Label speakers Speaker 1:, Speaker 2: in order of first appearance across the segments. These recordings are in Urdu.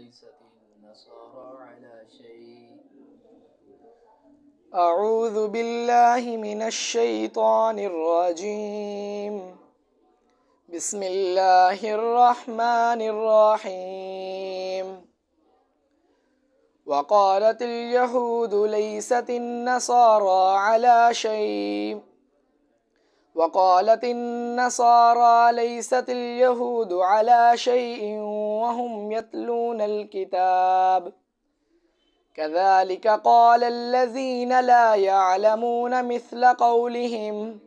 Speaker 1: ليست النصارى على شيء.
Speaker 2: أعوذ بالله من الشيطان الرجيم. بسم الله الرحمن الرحيم. وقالت اليهود ليست النصارى على شيء وقالت النصارى ليست اليهود على شيء وهم يتلون الكتاب كذلك قال الذين لا يعلمون مثل قولهم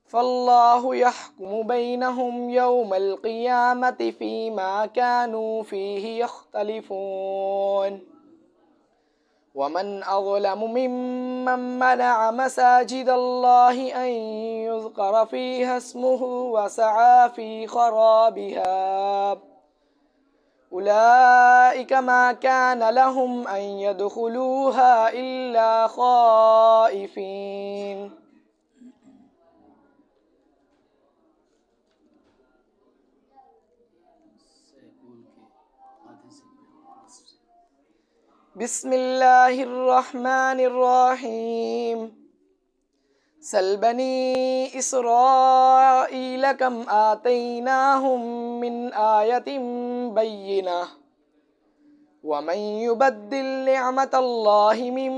Speaker 2: فالله يحكم بينهم يوم القيامة فيما كانوا فيه يختلفون. ومن أظلم ممن منع مساجد الله أن يذكر فيها اسمه وسعى في خرابها أولئك ما كان لهم أن يدخلوها إلا خائفين. بسم الله الرحمن الرحيم. سل بني إسرائيل كم آتيناهم من آية بينة ومن يبدل نعمة الله من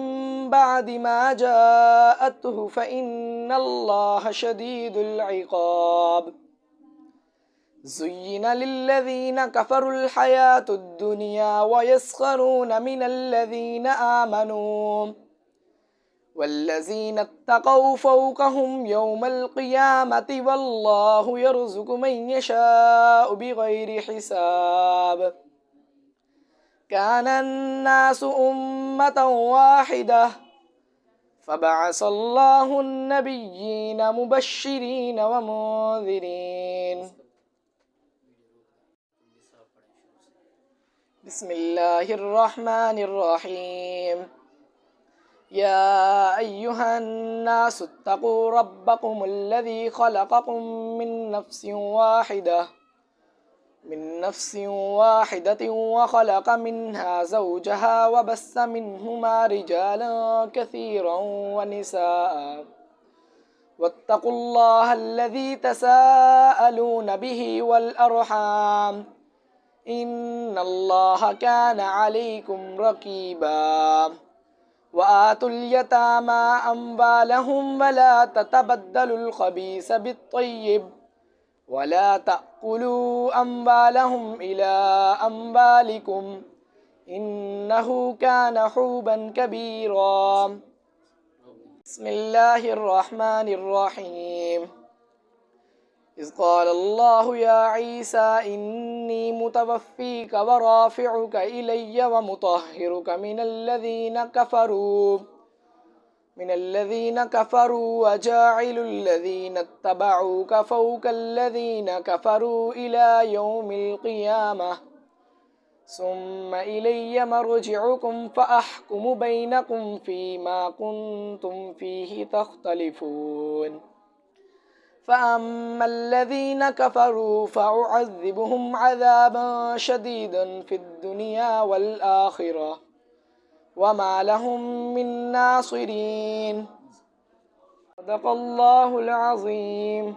Speaker 2: بعد ما جاءته فإن الله شديد العقاب. زين للذين كفروا الحياة الدنيا ويسخرون من الذين آمنوا والذين اتقوا فوقهم يوم القيامة والله يرزق من يشاء بغير حساب. كان الناس أمة واحدة فبعث الله النبيين مبشرين ومنذرين. بسم الله الرحمن الرحيم. يا أيها الناس اتقوا ربكم الذي خلقكم من نفس واحدة وخلق منها زوجها وبث منهما رجالا كثيرا ونساء واتقوا الله الذي تساءلون به والأرحام إن الله كان عليكم رقيبا. وآتوا اليتامى أموالهم ولا تتبدلوا الخبيث بالطيب ولا تأكلوا أموالهم إلى أموالكم إنه كان حوبا كبيرا. بسم الله الرحمن الرحيم. إذ قال الله يا عيسى إني متوفيك ورافعك إلي ومطهرك من الذين كفروا وجاعل الذين اتبعوك فوق الذين كفروا إلى يوم القيامة ثم إلي مرجعكم فأحكم بينكم فيما كنتم فيه تختلفون. فأما الذين كفروا فأعذبهم عذابا شديدا في الدنيا والآخرة وما لهم من ناصرين. صدق الله العظيم.